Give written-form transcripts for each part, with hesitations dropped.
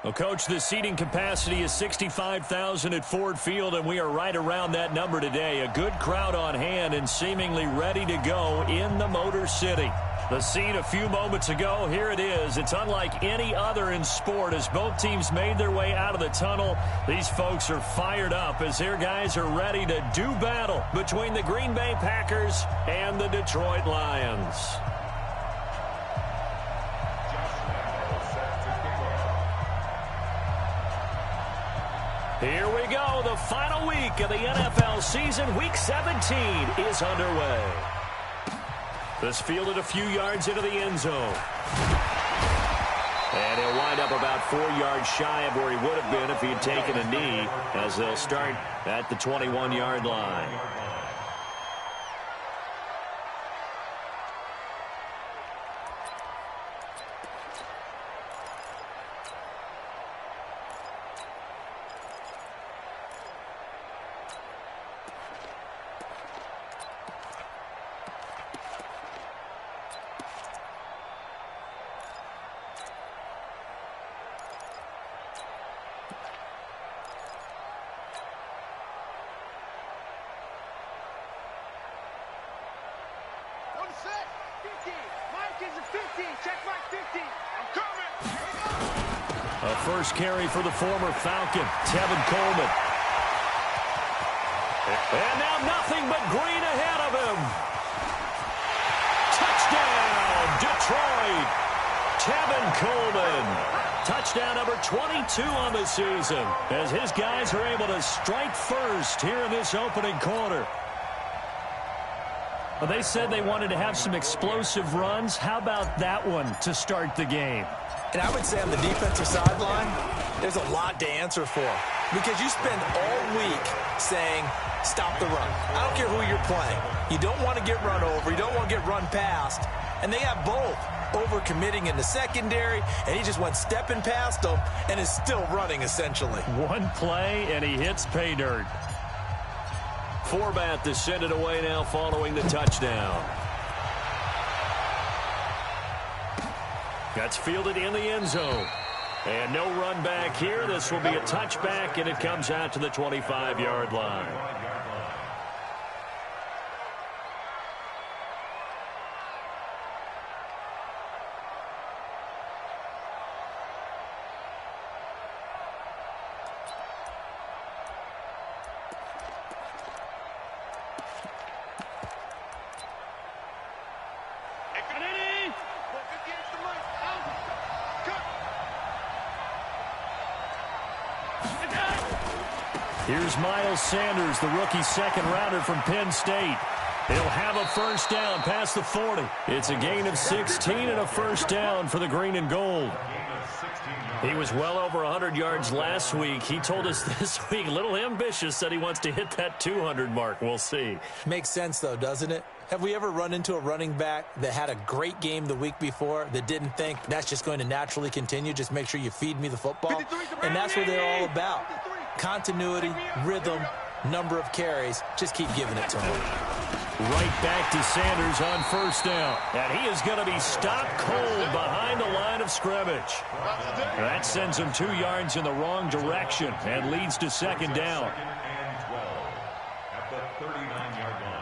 Well, Coach, the seating capacity is 65,000 at Ford Field, and we are right around that number today. A good crowd on hand and seemingly ready to go in the Motor City. The scene a few moments ago, here it is. It's unlike any other in sport as both teams made their way out of the tunnel. These folks are fired up as their guys are ready to do battle between the Green Bay Packers and the Detroit Lions. Here we go. The final week of the NFL season. Week 17 is underway. This fielded a few yards into the end zone. And he'll wind up about 4 yards shy of where he would have been if he had taken a knee, as they'll start at the 21-yard line. A first carry for the former Falcon, Tevin Coleman. And now nothing but green ahead of him. Touchdown, Detroit. Tevin Coleman. Touchdown number 22 on the season, as his guys are able to strike first here in this opening quarter. Well, they said they wanted to have some explosive runs. How about that one to start the game? And I would say on the defensive sideline, there's a lot to answer for. Because you spend all week saying, stop the run. I don't care who you're playing. You don't want to get run over. You don't want to get run past. And they have both. Overcommitting in the secondary, and he just went stepping past them and is still running, essentially. One play, and he hits pay dirt. Forbat to send it away now following the touchdown. That's fielded in the end zone. And no run back here. This will be a touchback, and it comes out to the 25-yard line. Here's Miles Sanders, the rookie second-rounder from Penn State. He'll have a first down past the 40. It's a gain of 16 and a first down for the green and gold. He was well over 100 yards last week. He told us this week, a little ambitious, that he wants to hit that 200 mark. We'll see. Makes sense, though, doesn't it? Have we ever run into a running back that had a great game the week before that didn't think that's just going to naturally continue? Just make sure you feed me the football. And that's what they're all about. Continuity, rhythm, number of carries. Just keep giving it to him. Right back to Sanders on first down. And he is going to be stopped cold behind the line of scrimmage. That sends him 2 yards in the wrong direction and leads to second down. At the 39-yard line.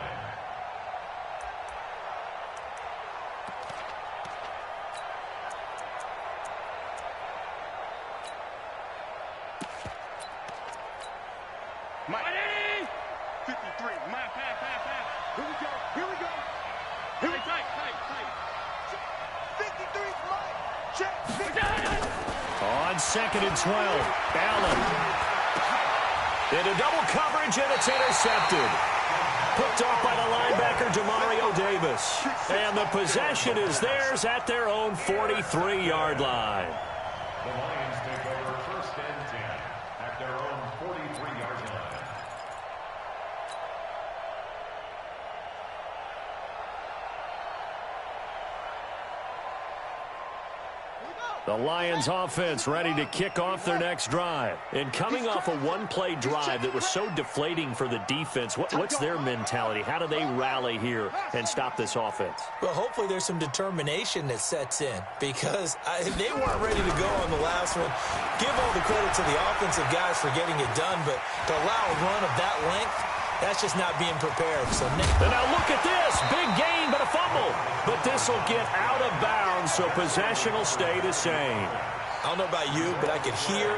Mike. 53. Mike, pass. Here we go. Here we go. Tight. 53, Mike. Check. On second and 12, Allen. Into double coverage, and it's intercepted. Picked off by the linebacker, Demario Davis. And the possession is theirs at their own 43-yard line. The Lions take over first and 10 at their own 43-yard line. Here we go. The Lions offense ready to kick off their next drive. And coming off a one-play drive that was so deflating for the defense, what's their mentality? How do they rally here and stop this offense? Well, hopefully there's some determination that sets in because they weren't ready to go on the last one. Give all the credit to the offensive guys for getting it done, but to allow a run of that length, that's just not being prepared. So and now look at this. Big gain, but a fumble. But this will get out of bounds, so possession will stay the same. I don't know about you, but I could hear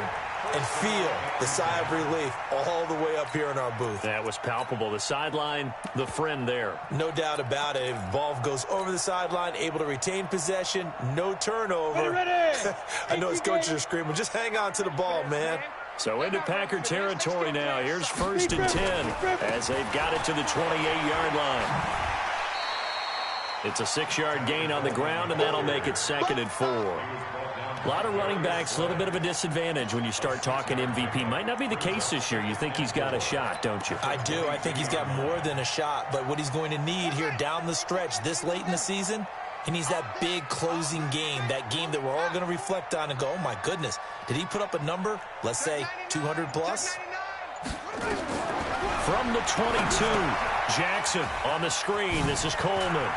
and feel the sigh of relief all the way up here in our booth. That was palpable. The sideline, the friend there. No doubt about it. The ball goes over the sideline, able to retain possession, no turnover. Ready. I know his coaches are screaming, just hang on to the ball, man. So into Packer territory now. Here's 1st and 10 as they've got it to the 28-yard line. It's a 6-yard gain on the ground, and that'll make it 2nd and 4. A lot of running backs, a little bit of a disadvantage when you start talking MVP. Might not be the case this year. You think he's got a shot, don't you? I do. I think he's got more than a shot. But what he's going to need here down the stretch this late in the season, he needs that big closing game, that game that we're all going to reflect on and go, oh, my goodness, did he put up a number, let's say 200 plus? From the 22, Jackson on the screen. This is Coleman.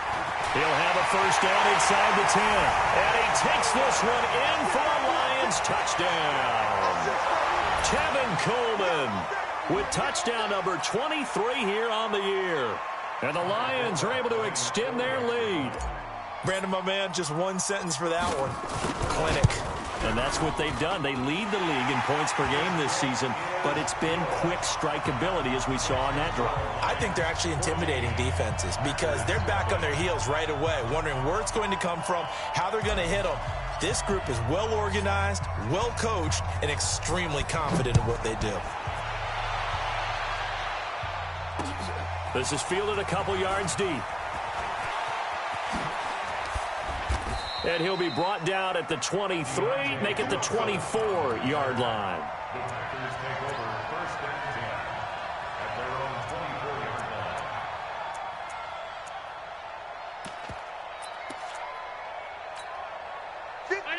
He'll have a first down inside the 10. And he takes this one in for a Lions touchdown. Tevin Coleman with touchdown number 23 here on the year. And the Lions are able to extend their lead. Brandon, my man, just one sentence for that one. Clinic. And that's what they've done. They lead the league in points per game this season, but it's been quick strikeability as we saw on that drive. I think they're actually intimidating defenses because they're back on their heels right away, wondering where it's going to come from, how they're going to hit them. This group is well organized, well coached, and extremely confident in what they do. This is fielded a couple yards deep. And he'll be brought down at the 23, make it the 24-yard line. The Packers take over 1st and 10 at their own 24-yard line.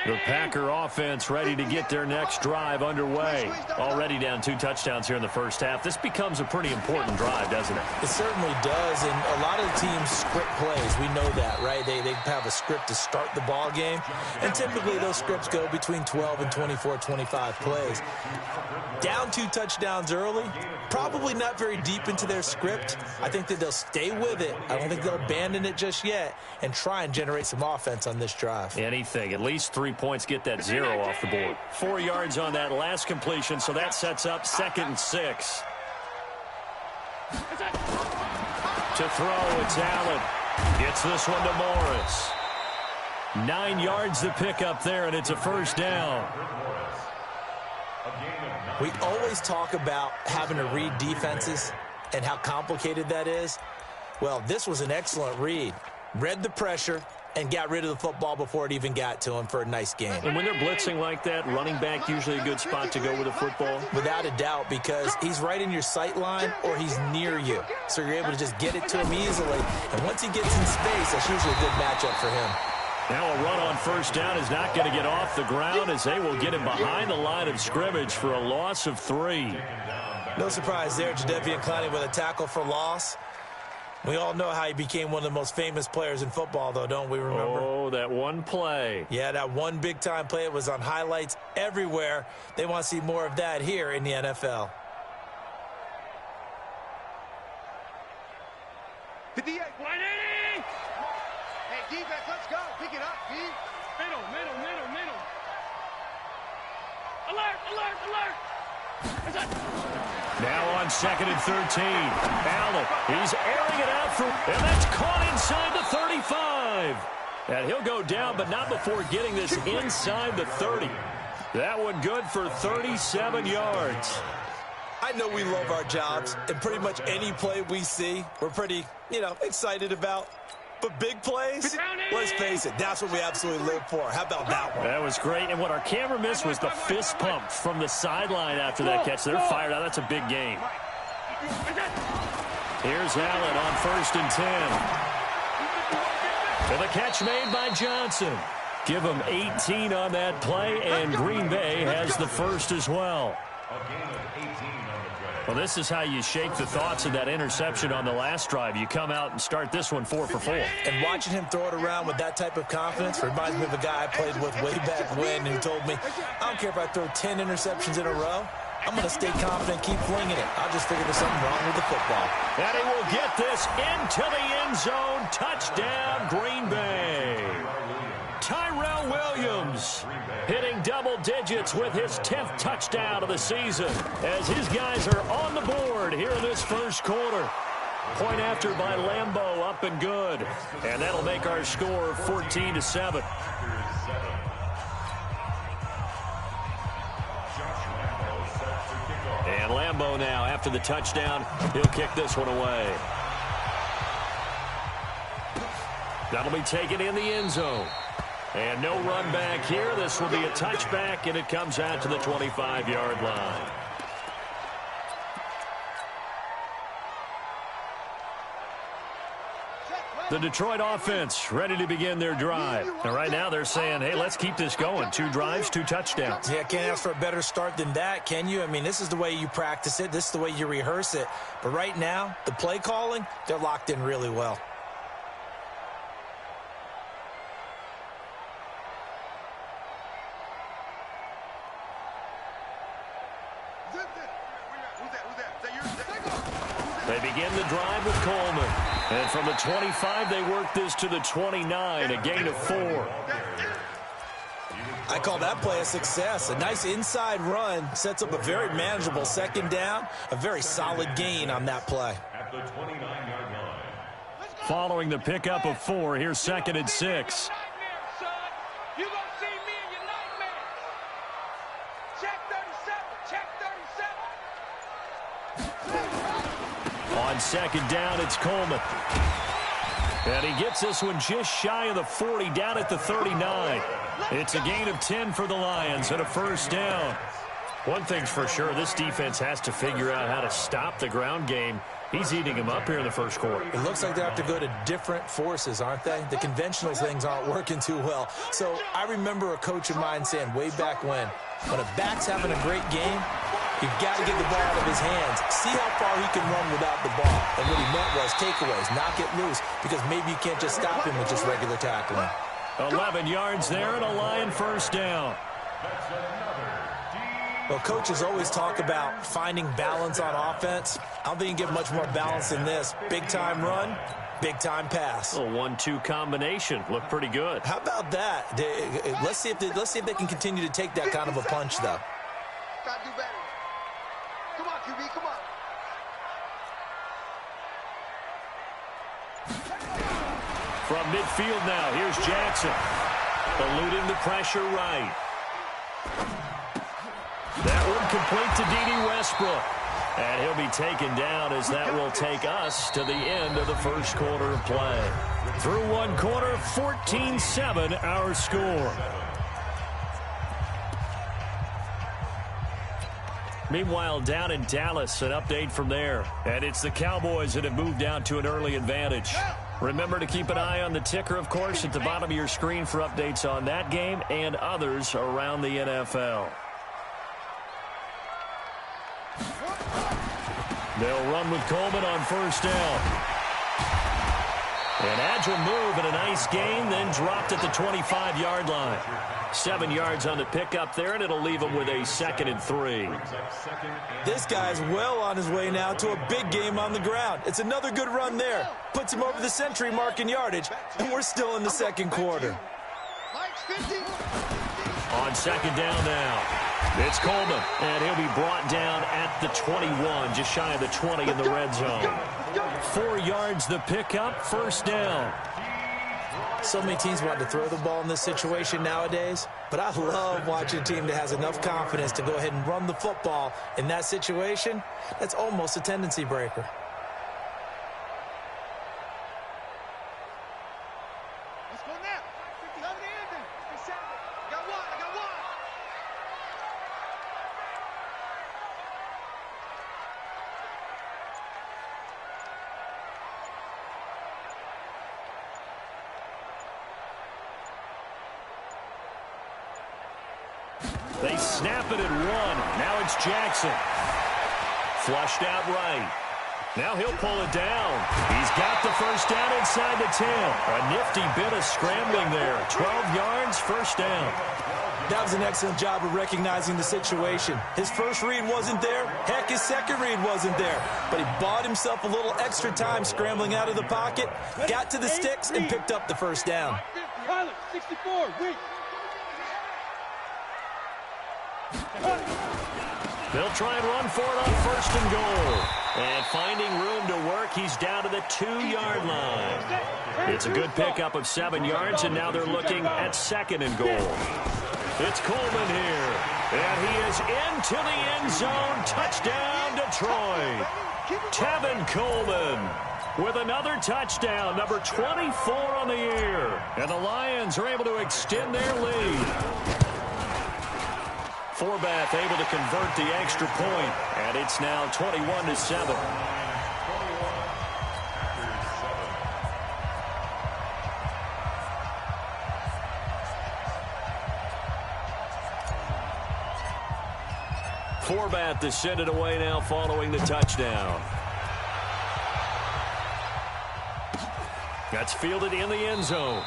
The Packer offense ready to get their next drive underway. Already down 2 touchdowns here in the first half. This becomes a pretty important drive, doesn't it? It certainly does, and a lot of the teams script plays. We know that, right? They have a script to start the ball game, and typically those scripts go between 12 and 24, 25 plays. Down 2 touchdowns early, probably not very deep into their script. I think that they'll stay with it. I don't think they'll abandon it just yet and try and generate some offense on this drive. Anything. At least 3 points, get that 0 off the board. 4 yards on that last completion, so that sets up 2nd and 6. To throw, it's Allen. Gets this one to Morris. 9 yards to pick up there, and it's a first down. We always talk about having to read defenses and how complicated that is. Well, this was an excellent read. Read the pressure and got rid of the football before it even got to him for a nice game. And when they're blitzing like that, running back usually a good spot to go with a football? Without a doubt, because he's right in your sight line or he's near you. So you're able to just get it to him easily. And once he gets in space, that's usually a good matchup for him. Now a run on first down is not going to get off the ground as they will get him behind the line of scrimmage for a loss of 3. No surprise there, Jadeveon Clowney with a tackle for loss. We all know how he became one of the most famous players in football, though, don't we remember? Oh, that one play. Yeah, that one big-time play. It was on highlights everywhere. They want to see more of that here in the NFL. 58. 180. Hey, defense, let's go. Pick it up, D. Middle. Alert. Now on 2nd and 13. Allen, he's airing it out and that's caught inside the 35. And he'll go down, but not before getting this inside the 30. That one good for 37 yards. I know we love our jobs, and pretty much any play we see, we're pretty, excited about. But big plays, let's face it, that's what we absolutely live for. How about that one? That was great, and what our camera missed was the fist pump from the sideline after that catch. They're fired out. That's a big game. Here's Allen on 1st and 10. And the catch made by Johnson. Give them 18 on that play, and Green Bay has the first as well. Well, this is how you shake the thoughts of that interception on the last drive. You come out and start this one 4 for 4. And watching him throw it around with that type of confidence reminds me of a guy I played with way back when who told me, I don't care if I throw 10 interceptions in a row. I'm going to stay confident, keep flinging it. I'll just figure there's something wrong with the football. And he will get this into the end zone. Touchdown, Green Bay. Tyrell Williams hitting double digits with his 10th touchdown of the season as his guys are on the board here in this first quarter. Point after by Lambeau, up and good. And that'll make our score 14-7. And Lambeau now, after the touchdown, he'll kick this one away. That'll be taken in the end zone. And no run back here. This will be a touchback, and it comes out to the 25-yard line. The Detroit offense ready to begin their drive. And right now they're saying, hey, let's keep this going. 2 drives, 2 touchdowns. Yeah, can't ask for a better start than that, can you? I mean, this is the way you practice it. This is the way you rehearse it. But right now, the play calling, they're locked in really well. They begin the drive with Coleman. And from the 25, they work this to the 29, a gain of 4. I call that play a success. A nice inside run sets up a very manageable second down, a very solid gain on that play. At the 29-yard line. Following the pickup of 4, here's 2nd and 6. On 2nd down, it's Coleman. And he gets this one just shy of the 40, down at the 39. It's a gain of 10 for the Lions and a first down. One thing's for sure, this defense has to figure out how to stop the ground game. He's eating him up here in the first quarter. It looks like they have to go to different forces, aren't they? The conventional things aren't working too well. So I remember a coach of mine saying way back when a back's having a great game, you've got to get the ball out of his hands. See how far he can run without the ball. And what he meant was takeaways, knock it loose, because maybe you can't just stop him with just regular tackling. 11 yards there and a Lion first down. Well, coaches always talk about finding balance on offense. I don't think you can get much more balance than this. Big-time run, big-time pass. A 1-2 combination. Looked pretty good. How about that? Let's see if they can continue to take that kind of a punch, though. Gotta do better. Come on, QB, come on. From midfield now, here's Jackson. Eluding the pressure right. That one complete to D.D. Westbrook. And he'll be taken down as that will take us to the end of the first quarter of play. Through one quarter, 14-7 our score. Meanwhile, down in Dallas, an update from there. And it's the Cowboys that have moved down to an early advantage. Remember to keep an eye on the ticker, of course, at the bottom of your screen for updates on that game and others around the NFL. They'll run with Coleman on first down. An agile move and a nice gain, then dropped at the 25-yard line. 7 yards on the pickup there, and it'll leave him with a 2nd and 3. This guy's well on his way now to a big game on the ground. It's another good run there. Puts him over the century mark in yardage, and we're still in the second quarter. On 2nd down now, it's Coleman, and he'll be brought down at the 21, just shy of the 20 in the red zone. 4 yards the pickup, first down. So many teams want to throw the ball in this situation nowadays, but I love watching a team that has enough confidence to go ahead and run the football in that situation. That's almost a tendency breaker. Let's go now. Love the ending. I got one. They snap it at 1. Now it's Jackson. Flushed out right. Now he'll pull it down. He's got the first down inside the 10. A nifty bit of scrambling there. 12 yards, first down. That was an excellent job of recognizing the situation. His first read wasn't there. Heck, his second read wasn't there. But he bought himself a little extra time scrambling out of the pocket, got to the sticks, and picked up the first down. 64, wait. They'll try and run for it on first and goal. And finding room to work, he's down to the 2-yard line. It's a good pickup of 7 yards, and now they're looking at second and goal. It's Coleman here, and he is into the end zone. Touchdown, Detroit. Tevin Coleman with another touchdown, number 24 on the year. And the Lions are able to extend their lead. Forbath able to convert the extra point, and it's now 21-7. Forbath to send it away now following the touchdown. That's fielded in the end zone.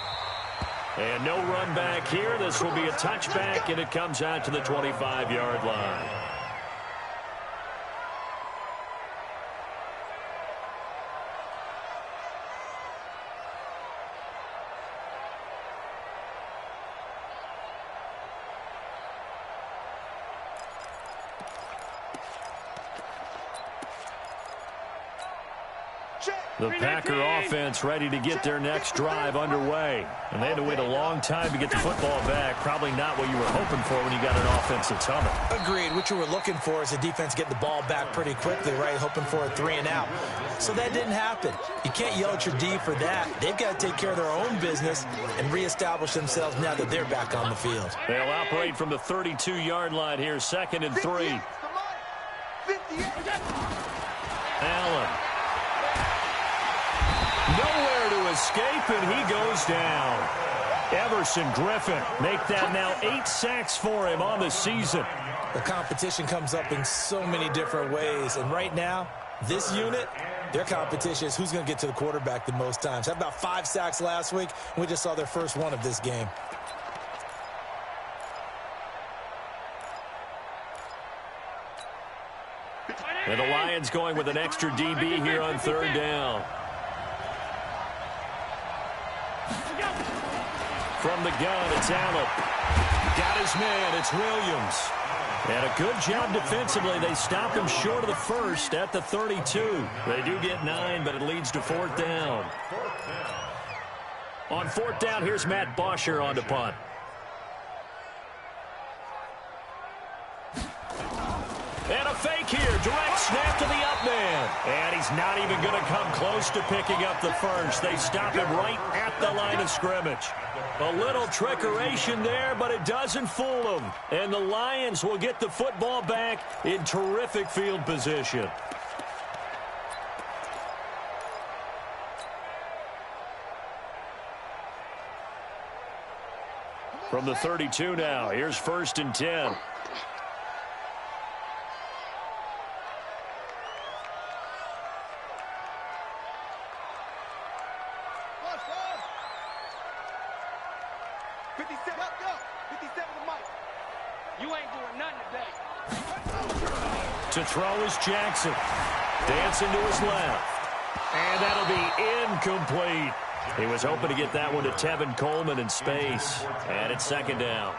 And no run back here. This will be a touchback, and it comes out to the 25-yard line. The Packer offense ready to get their next drive underway. And they had to wait a long time to get the football back. Probably not what you were hoping for when you got an offense that's humming. Agreed. What you were looking for is the defense getting the ball back pretty quickly, right? Hoping for a 3 and out. So that didn't happen. You can't yell at your D for that. They've got to take care of their own business and reestablish themselves now that they're back on the field. They'll operate from the 32-yard line here, second and 3. Allen. Nowhere to escape, and he goes down. Everson Griffin make that now 8 sacks for him on the season. The competition comes up in so many different ways, and right now, this unit, their competition is who's going to get to the quarterback the most times. Had about 5 sacks last week, and we just saw their first one of this game. And the Lions going with an extra DB here on third down. From the gun, it's Allen. Got his man, it's Williams. And a good job defensively. They stopped him short of the first at the 32. They do get 9, but it leads to fourth down. On fourth down, here's Matt Bosher on to punt. And a fake here. Direct snap to the up man. And he's not even going to come close to picking up the first. They stop him right at the line of scrimmage. A little trickeration there, but it doesn't fool them. And the Lions will get the football back in terrific field position. From the 32 now, here's first and 10. To throw is Jackson. Dancing to his left. And that'll be incomplete. He was hoping to get that one to Tevin Coleman in space. And it's second down.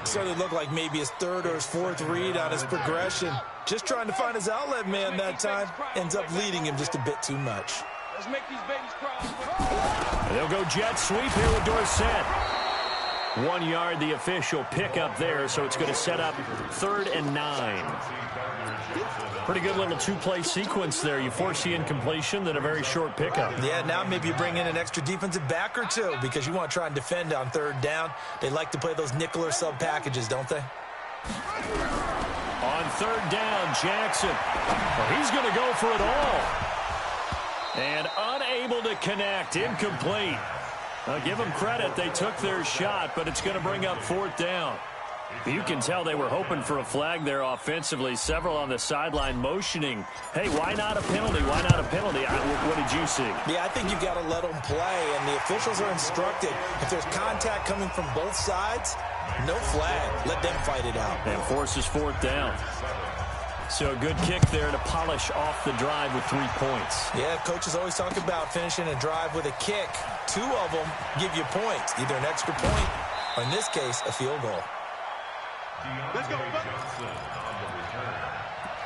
So it looked like maybe his third or his fourth read on his progression. Just trying to find his outlet man that time. Ends up leading him just a bit too much. Let's make these babies cry. And they'll go jet sweep here with Dorsett. 1 yard, the official pickup there, so it's going to set up third and 9. Pretty good little two-play sequence there. You force the incompletion, then a very short pickup. Yeah, now maybe you bring in an extra defensive back or two because you want to try and defend on third down. They like to play those nickel or sub packages, don't they? On third down, Jackson. Well, he's going to go for it all. And unable to connect, incomplete. I'll give them credit. They took their shot, but it's going to bring up fourth down. You can tell they were hoping for a flag there offensively. Several on the sideline motioning, hey, why not a penalty? Why not a penalty? What did you see? Yeah, I think you've got to let them play, and the officials are instructed. If there's contact coming from both sides, no flag. Let them fight it out. And forces fourth down. So a good kick there to polish off the drive with 3 points. Yeah, coaches always talk about finishing a drive with a kick. 2 of them give you points, either an extra point or, in this case, a field goal. Let's go. Johnson on the return.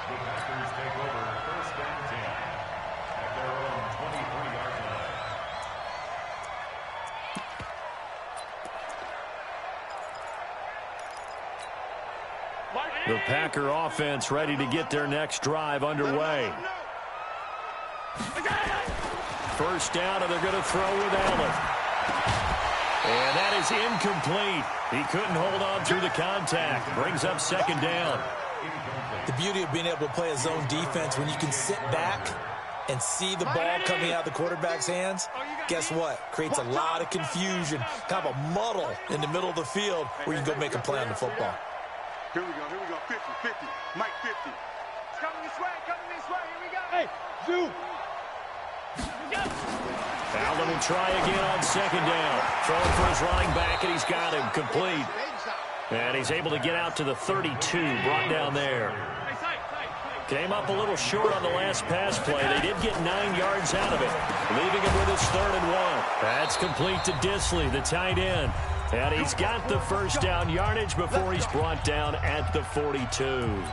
The Packers take over first and 10 at their own 23-yard line. The Packer offense ready to get their next drive underway. First down, and they're going to throw with Allen. And that is incomplete. He couldn't hold on through the contact. Brings up second down. The beauty of being able to play a zone defense when you can sit back and see the ball coming out of the quarterback's hands, guess what? Creates a lot of confusion, kind of a muddle in the middle of the field where you can go make a play on the football. Here we go. 50, 50. Mike 50. It's coming this way, Here we go. Hey, Zoo. Allen will try again on second down. Throwing for his running back, and he's got him complete. And he's able to get out to the 32, brought down there. Came up a little short on the last pass play. They did get 9 yards out of it, leaving him with his 3rd and 1. That's complete to Disley, the tight end. And he's got the first down yardage before he's brought down at the 42.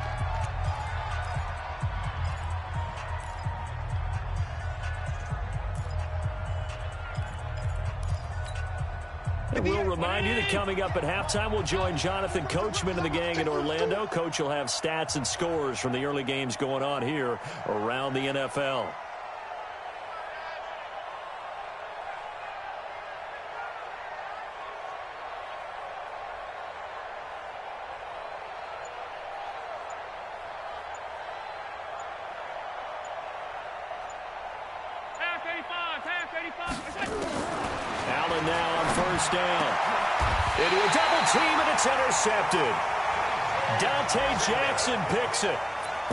And we'll remind you that coming up at halftime, we'll join Jonathan Coachman and the gang in Orlando. Coach will have stats and scores from the early games going on here around the NFL. Allen now on first down. Into a double team, and it's intercepted. Dante Jackson picks it.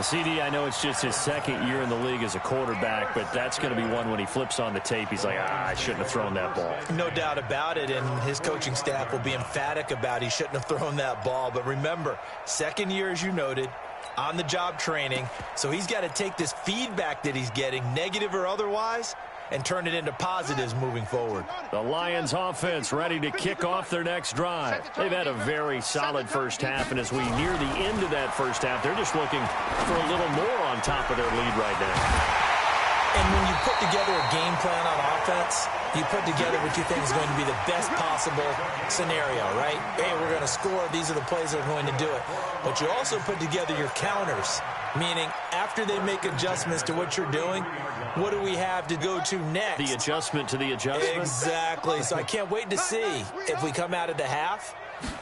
CD, I know it's just his 2nd year in the league as a quarterback, but that's going to be one when he flips on the tape. He's like, I shouldn't have thrown that ball. No doubt about it, and his coaching staff will be emphatic about he shouldn't have thrown that ball. But remember, 2nd year, as you noted, on-the-job training, so he's got to take this feedback that he's getting, negative or otherwise, and turn it into positives moving forward. The Lions offense ready to kick off their next drive. They've had a very solid first half, and as we near the end of that first half, they're just looking for a little more on top of their lead right now. And when you put together a game plan on offense, you put together what you think is going to be the best possible scenario, right? Hey, we're going to score. These are the plays that are going to do it. But you also put together your counters, meaning after they make adjustments to what you're doing, what do we have to go to next? The adjustment to the adjustment? Exactly. So I can't wait to see if we come out of the half,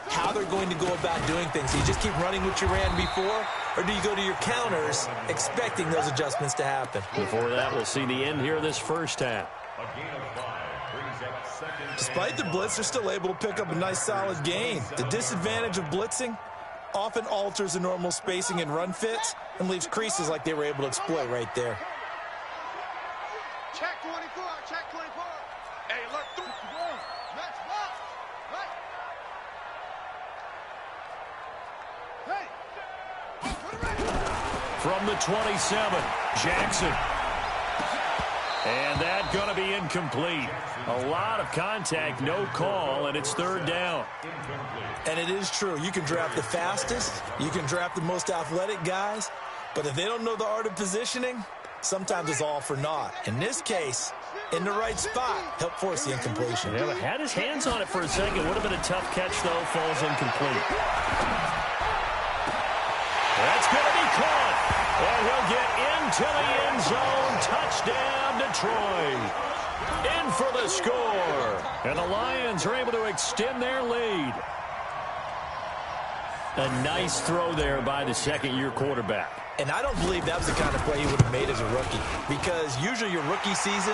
how they're going to go about doing things. Do you just keep running what you ran before, or do you go to your counters expecting those adjustments to happen? Before that, we'll see the end here of this first half. Despite the blitz, they're still able to pick up a nice solid gain. The disadvantage of blitzing often alters the normal spacing and run fits and leaves creases like they were able to exploit right there. Check 24, check 24. Hey, look, next box. Right. Hey. From the 27, Jackson. And that's going to be incomplete. A lot of contact, no call, and it's 3rd down. And it is true. You can draft the fastest. You can draft the most athletic guys. But if they don't know the art of positioning, sometimes it's all for naught. In this case, in the right spot, help force the incompletion. Yeah, but had his hands on it for a second. Would have been a tough catch, though. Falls incomplete. That's going to be caught. And he'll get into the end zone. Touchdown, Detroit. In for the score. And the Lions are able to extend their lead. A nice throw there by the 2nd-year quarterback. And I don't believe that was the kind of play he would have made as a rookie, because usually your rookie season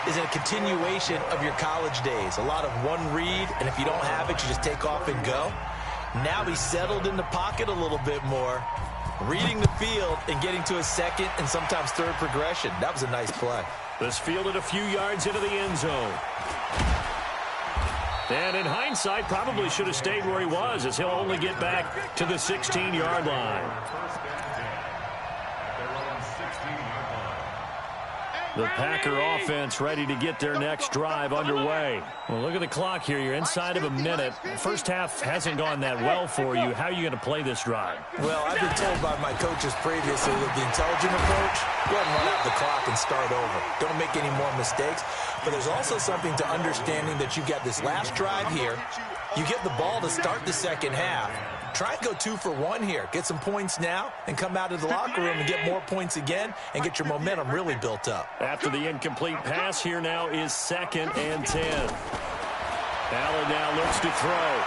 is a continuation of your college days. A lot of one read, and if you don't have it, you just take off and go. Now he's settled in the pocket a little bit more, reading the field and getting to a second and sometimes third progression. That was a nice play. This fielded a few yards into the end zone. And in hindsight, probably should have stayed where he was, as he'll only get back to the 16-yard line. The Packer offense ready to get their next drive underway. Well, look at the clock here. You're inside of a minute. First half hasn't gone that well for you. How are you going to play this drive? Well, I've been told by my coaches previously that the intelligent approach, go ahead and run out the clock and start over. Don't make any more mistakes. But there's also something to understanding that you've got this last drive here. You get the ball to start the second half. Try and go 2 for 1 here. Get some points now and come out of the locker room and get more points again and get your momentum really built up. After the incomplete pass, here now is 2nd and 10. Allen now looks to throw.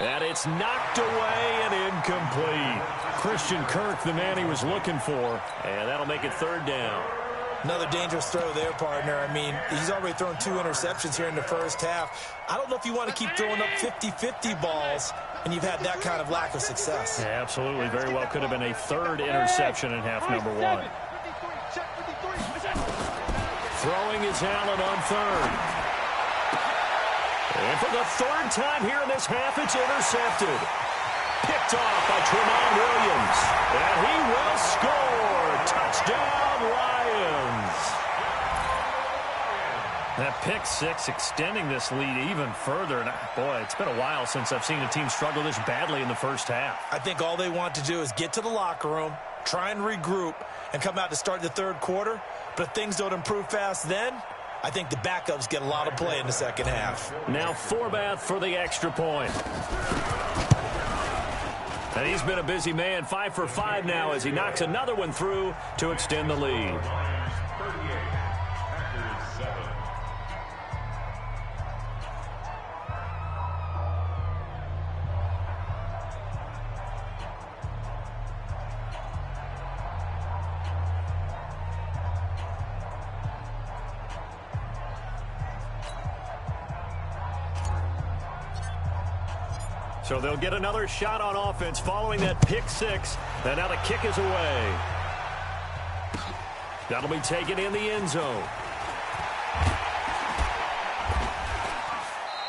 And it's knocked away and incomplete. Christian Kirk, the man he was looking for. And that'll make it 3rd down. Another dangerous throw there, partner. I mean, he's already thrown 2 interceptions here in the first half. I don't know if you want to keep throwing up 50-50 balls, and you've had that kind of lack of success. Yeah, absolutely. Very well could have been a 3rd interception in half number 1. Throwing is Allen on 3rd. And for the 3rd time here in this half, it's intercepted. Picked off by Tremont Williams. And he will score. Touchdown, Lions. That pick 6 extending this lead even further. And boy, it's been a while since I've seen a team struggle this badly in the first half. I think all they want to do is get to the locker room, try and regroup, and come out to start the 3rd quarter. But if things don't improve fast then, I think the backups get a lot of play in the second half. Now Forbath for the extra point. And he's been a busy man, 5 for 5 now as he knocks another one through to extend the lead. So they'll get another shot on offense following that pick 6. And now the kick is away. That'll be taken in the end zone.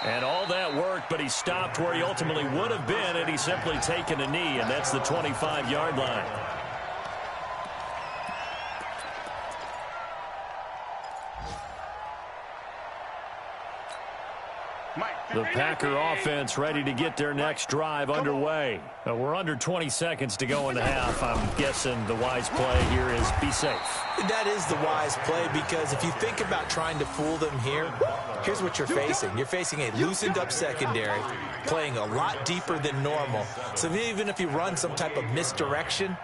And all that worked, but he stopped where he ultimately would have been, and he's simply taken a knee, and that's the 25-yard line. The Packer offense ready to get their next drive underway. We're under 20 seconds to go in the half. I'm guessing the wise play here is be safe. That is the wise play, because if you think about trying to fool them here, here's what you're facing. You're facing a loosened up secondary, playing a lot deeper than normal. So even if you run some type of misdirection,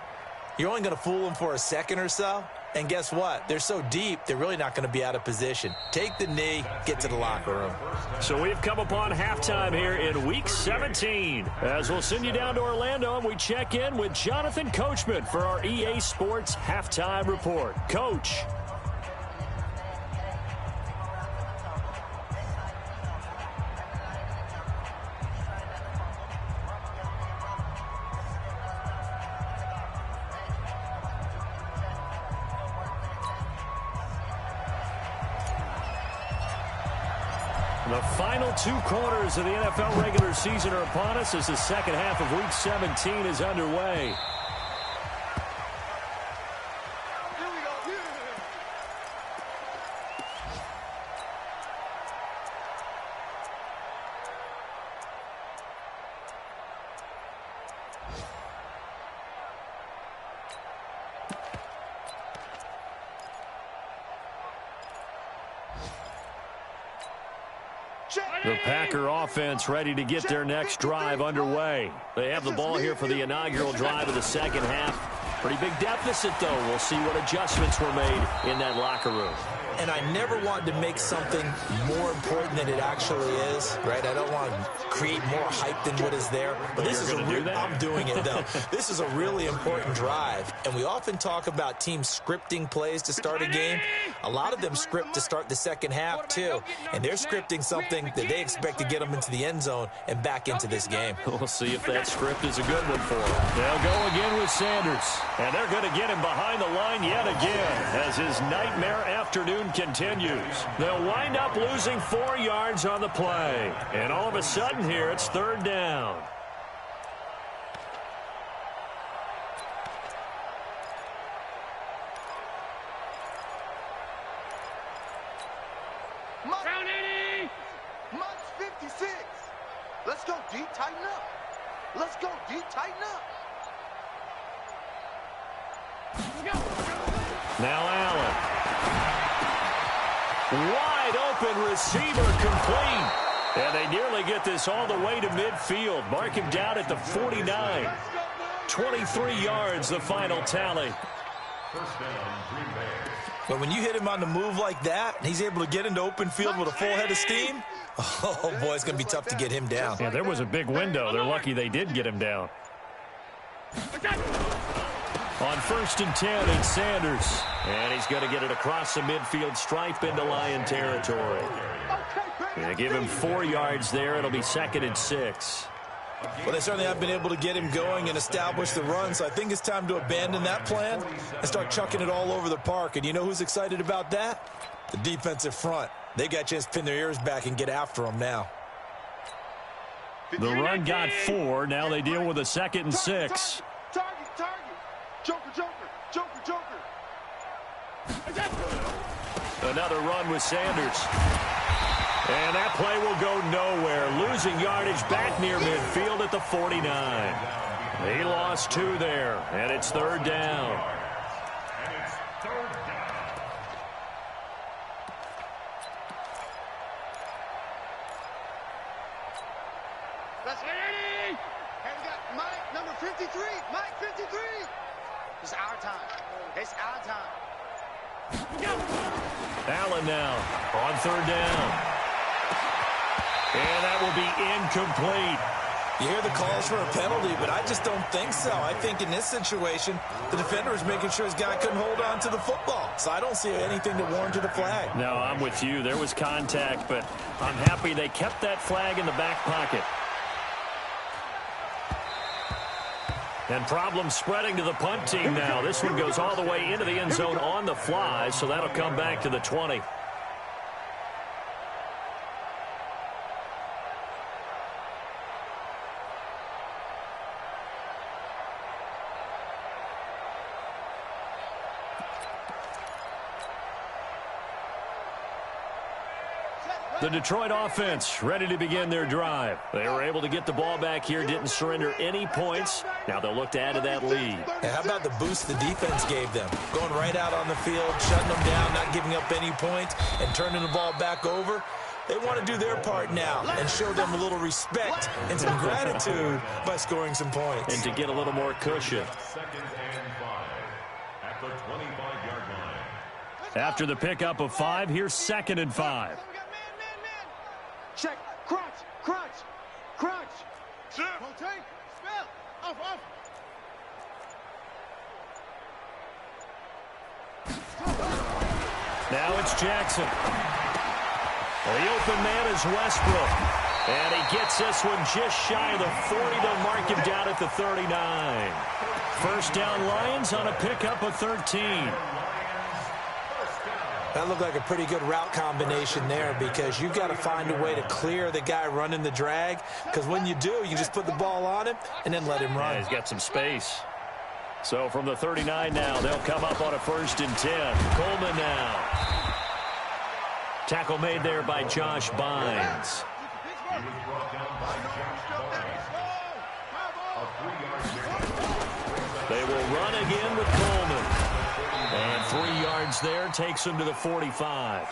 you're only going to fool them for a second or so. And guess what? They're so deep, they're really not going to be out of position. Take the knee, get to the locker room. So we've come upon halftime here in Week 17. As we'll send you down to Orlando, and we check in with Jonathan Coachman for our EA Sports Halftime Report. Coach. The final 2 quarters of the NFL regular season are upon us as the second half of Week 17 is underway. The Packer offense ready to get their next drive underway. They have the ball here for the inaugural drive of the second half. Pretty big deficit, though. We'll see what adjustments were made in that locker room. And I never wanted to make something more important than it actually is, right? I don't want to create more hype than what is there. But this is I'm doing it, though. This is a really important drive. And we often talk about teams scripting plays to start a game. A lot of them script to start the second half, too. And they're scripting something that they expect to get them into the end zone and back into this game. We'll see if that script is a good one for them. They'll go again with Sanders. And they're going to get him behind the line yet again as his nightmare afternoon continues. They'll wind up losing 4 yards on the play. And all of a sudden here, it's 3rd down. Round 80! Much 56. Let's go deep, tighten up. Let's go deep, tighten up. Now Allen. Wide open receiver complete. And they nearly get this all the way to midfield. Mark him down at the 49. 23 yards, the final tally. But when you hit him on the move like that, and he's able to get into open field with a full head of steam, oh, boy, it's going to be tough to get him down. Yeah, there was a big window. They're lucky they did get him down. On 1st and 10, it's Sanders. And he's going to get it across the midfield stripe into Lion territory. Going to give him 4 yards there. It'll be 2nd and 6. Well, they certainly have been able to get him going and establish the run, so I think it's time to abandon that plan and start chucking it all over the park. And you know who's excited about that? The defensive front. They got a chance to pin their ears back and get after him now. The run got 4. Now they deal with a 2nd and 6. Target. Joker. Another run with Sanders. And that play will go nowhere. Losing yardage back near midfield at the 49. He lost 2 there, and it's 3rd down. That's 80. And we got Mike, number 53. Mike, 53. It's our time. It's our time. Allen now on 3rd down. And that will be incomplete. You hear the calls for a penalty, but I just don't think so. I think in this situation, the defender is making sure his guy couldn't hold on to the football. So I don't see anything that warranted a flag. No, I'm with you. There was contact, but I'm happy they kept that flag in the back pocket. And problems spreading to the punt team now. This one goes all the way into the end zone on the fly, so that'll come back to the 20. The Detroit offense ready to begin their drive. They were able to get the ball back here, didn't surrender any points. Now they'll look to add to that lead. And how about the boost the defense gave them? Going right out on the field, shutting them down, not giving up any points, and turning the ball back over. They want to do their part now and show them a little respect and some gratitude by scoring some points. And to get a little more cushion. 2nd and 5 at the 25-yard line. After the pickup of 5, here's 2nd and 5. Check. Crunch. Rotate. Spell. Off. Now it's Jackson. Well, the open man is Westbrook. And he gets this one just shy of the 40 to mark him down at the 39. 1st down Lions on a pickup of 13. That looked like a pretty good route combination there because you've got to find a way to clear the guy running the drag, because when you do, you just put the ball on him and then let him run. Yeah, he's got some space. So from the 39 now, they'll come up on a 1st and 10. Coleman now. Tackle made there by Josh Bynes. He was brought down by Josh Bynes. They will run again with Coleman. And 3 yards there takes him to the 45.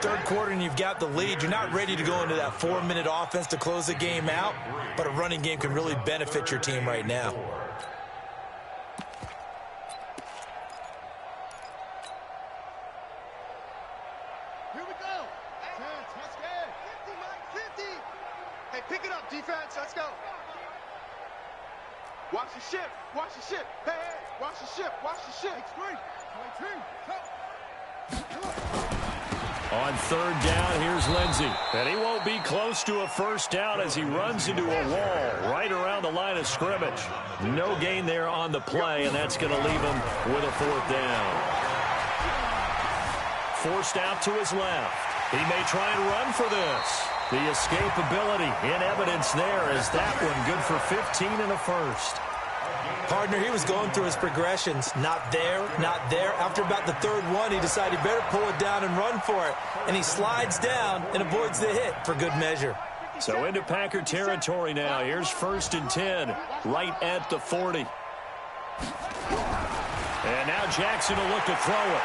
3rd quarter and you've got the lead. You're not ready to go into that 4-minute offense to close the game out, but a running game can really benefit your team right now. go. 50, Mike, 50. Hey, pick it up, defense. Let's go. Watch the ship. Watch the ship. Hey, hey, watch the ship. Watch the ship. Three. On third down, here's Lindsey. And he won't be close to a first down as he runs into a wall right around the line of scrimmage. No gain there on the play, and that's going to leave him with a fourth down. Forced out to his left. He may try and run for this. The escapability in evidence there as that one good for 15 and a first. Partner, he was going through his progressions. Not there, not there. After about the third one, he decided he better pull it down and run for it. And he slides down and avoids the hit for good measure. So into Packer territory now. Here's 1st and 10, right at the 40. And now Jackson will look to throw it.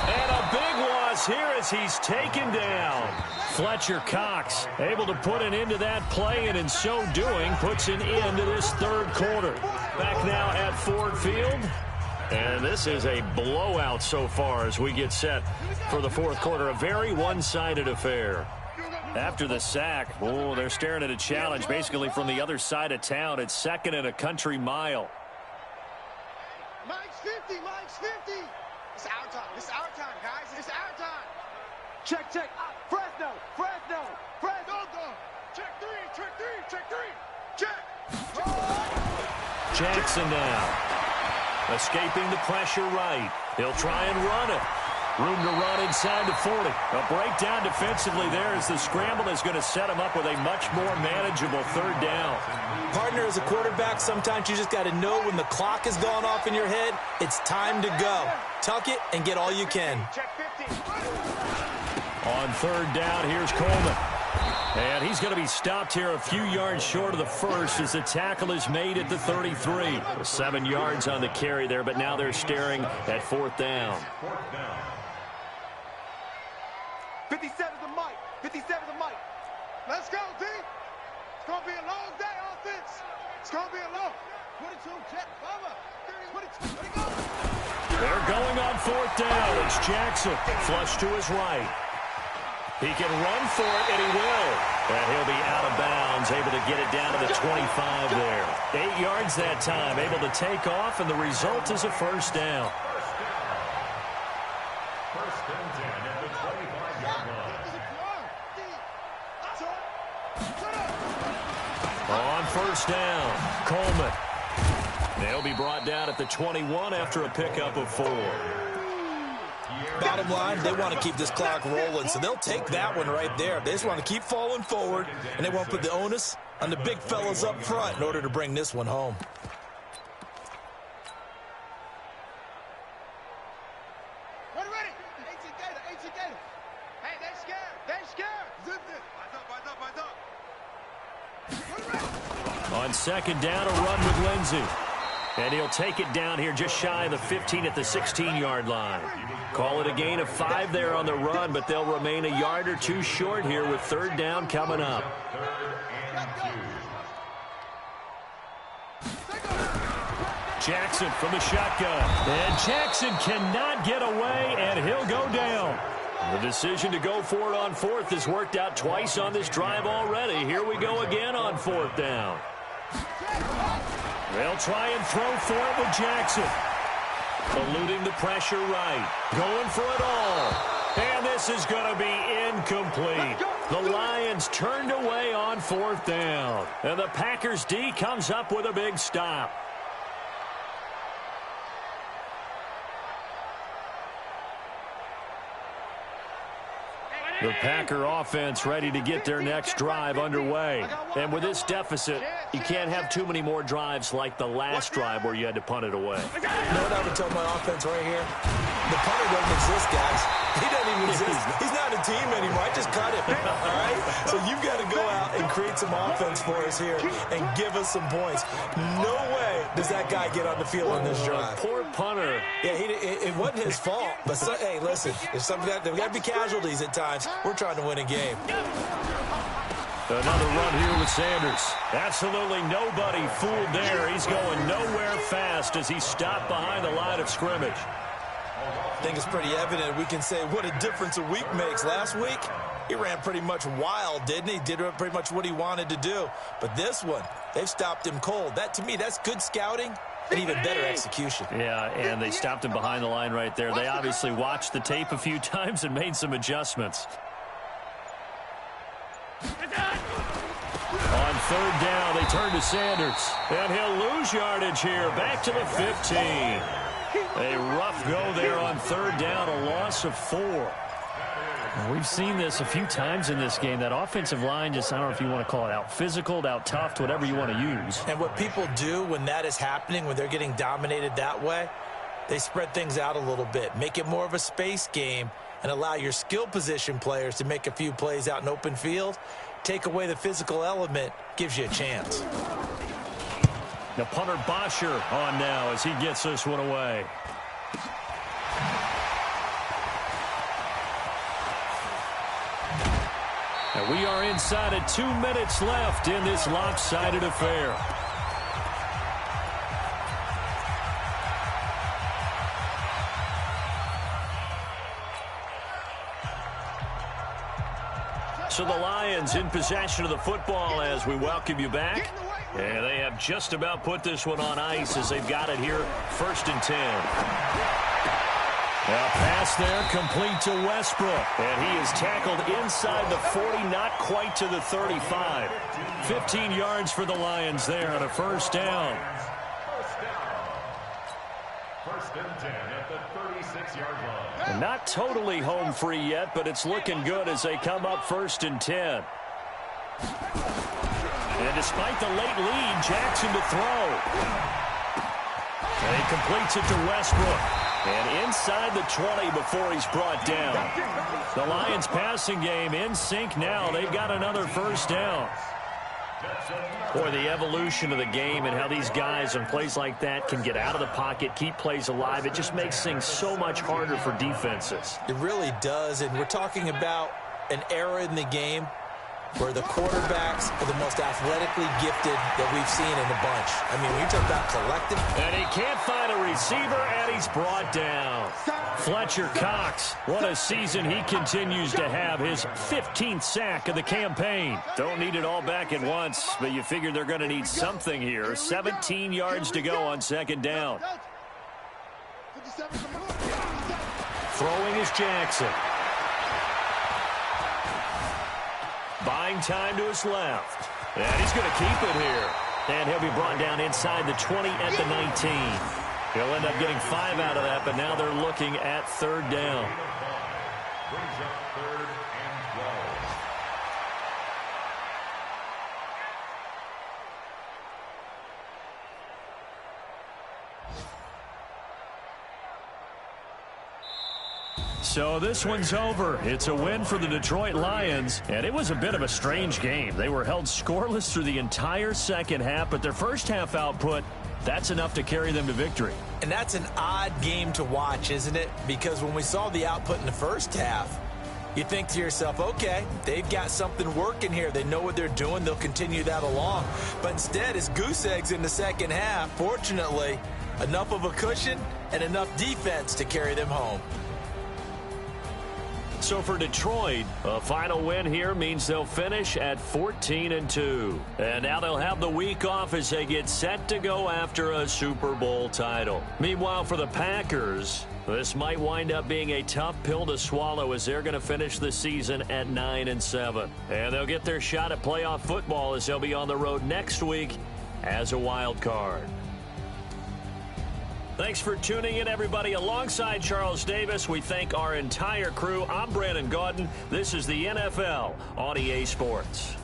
And a big loss here as he's taken down. Fletcher Cox able to put an end to that play, and in so doing puts an end to this third quarter. Back now at Ford Field. And this is a blowout so far as we get set for the fourth quarter. A very one-sided affair. After the sack, oh, they're staring at a challenge basically from the other side of town. It's 2nd and a country mile. Mike's 50. Mike's 50. It's our time. It's our time, guys. It's our time. Check, check. Fresno. Fresno. Fresno. Check three. Check three. Check three. Check. Jackson now. Escaping the pressure right. He'll try and run it. Room to run inside the 40. A breakdown defensively there as the scramble is going to set him up with a much more manageable third down. Partner, as a quarterback, sometimes you just got to know when the clock has gone off in your head, it's time to go. Tuck it and get all you can. Check 50. On third down, here's Coleman. And he's going to be stopped here a few yards short of the first as the tackle is made at the 33. 7 yards on the carry there, but now they're staring at 4th down. 57 to Mike. 57 to Mike. Let's go, D. It's going to be a long day, offense. It's going to be a long. 22, check, cover. 22, let it go. They're going on 4th down. It's Jackson. Flush to his right. He can run for it, and he will. And he'll be out of bounds, able to get it down to the 25 there. 8 yards that time, able to take off, and the result is a first down. First and 10 at the 25-yard line. On first down, Coleman. They'll be brought down at the 21 after a pickup of 4. Bottom line, they want to keep this clock rolling, so they'll take that one right there. They just want to keep falling forward, and they won't put the onus on the big fellas up front in order to bring this one home. Ready, ready. 18 Gator. Hey, they scared. They scared. Zip it. Eyes up. On 2nd down, a run with Lindsey. And he'll take it down here just shy of the 15 at the 16-yard line. Call it a gain of 5 there on the run, but they'll remain a yard or two short here with 3rd down coming up. 3rd and 2. Jackson from the shotgun. And Jackson cannot get away, and he'll go down. The decision to go for it on 4th has worked out twice on this drive already. Here we go again on 4th down. They'll try and throw for it with Jackson. Eluding the pressure right. Going for it all. And this is going to be incomplete. The Lions turned away on 4th down. And the Packers D comes up with a big stop. The Packer offense ready to get their next drive underway. And with this deficit, you can't have too many more drives like the last drive where you had to punt it away. You know what I would tell my offense right here? The punter doesn't exist, guys. He doesn't even exist. He's not a team anymore. I just cut him. All right? So you've got to go out and create some offense for us here and give us some points. No way does that guy get on the field on this drive. Poor punter. Yeah, it wasn't his fault. But, hey, listen, there's got to be casualties at times. We're trying to win a game. Another run here with Sanders. Absolutely nobody fooled there. He's going nowhere fast as he stopped behind the line of scrimmage. I think it's pretty evident. We can say what a difference a week makes. Last week, he ran pretty much wild, didn't he? Did pretty much what he wanted to do. But this one, they've stopped him cold. That, to me, that's good scouting and even better execution. Yeah, and they stopped him behind the line right there. They obviously watched the tape a few times and made some adjustments. On third down, they turn to Sanders. And he'll lose yardage here. Back to the 15. A rough go there on third down, a loss of 4. Well, we've seen this a few times in this game. That offensive line just, I don't know if you want to call it out physical, out tough, whatever you want to use. And what people do when that is happening, when they're getting dominated that way, they spread things out a little bit, make it more of a space game, and allow your skill position players to make a few plays out in open field. Take away the physical element, gives you a chance. The punter Bosher on now as he gets this one away. And we are inside of 2 minutes left in this lopsided affair. So the Lions in possession of the football as we welcome you back. And they have just about put this one on ice as they've got it here, 1st and 10. A pass there complete to Westbrook. And he is tackled inside the 40, not quite to the 35. 15 yards for the Lions there on a first down. First and 10 at the 36-yard line. And not totally home free yet, but it's looking good as they come up 1st and 10. And despite the late lead, Jackson to throw. And he completes it to Westbrook. And inside the 20 before he's brought down. The Lions passing game in sync now. They've got another first down. Boy, the evolution of the game and how these guys on plays like that can get out of the pocket, keep plays alive, it just makes things so much harder for defenses. It really does, and we're talking about an era in the game where the quarterbacks are the most athletically gifted that we've seen in a bunch. I mean, when you talk about collective. And he can't find a receiver, and he's brought down. Fletcher Cox, what a season he continues to have. His 15th sack of the campaign. Don't need it all back at once, but you figure they're going to need something here. 17 yards to go on 2nd down. Throwing is Jackson. Buying time to his left. And he's going to keep it here. And he'll be brought down inside the 20 at the 19. He'll end up getting 5 out of that, but now they're looking at 3rd down. Brings up 3rd and 12. So this one's over. It's a win for the Detroit Lions, and it was a bit of a strange game. They were held scoreless through the entire second half, but their first half output, that's enough to carry them to victory. And that's an odd game to watch, isn't it? Because when we saw the output in the first half, you think to yourself, okay, they've got something working here. They know what they're doing. They'll continue that along. But instead, it's goose eggs in the second half. Fortunately, enough of a cushion and enough defense to carry them home. So for Detroit, a final win here means they'll finish at 14-2. And now they'll have the week off as they get set to go after a Super Bowl title. Meanwhile, for the Packers, this might wind up being a tough pill to swallow as they're going to finish the season at 9-7. And they'll get their shot at playoff football as they'll be on the road next week as a wild card. Thanks for tuning in, everybody. Alongside Charles Davis, we thank our entire crew. I'm Brandon Gaudin. This is the NFL on EA Sports.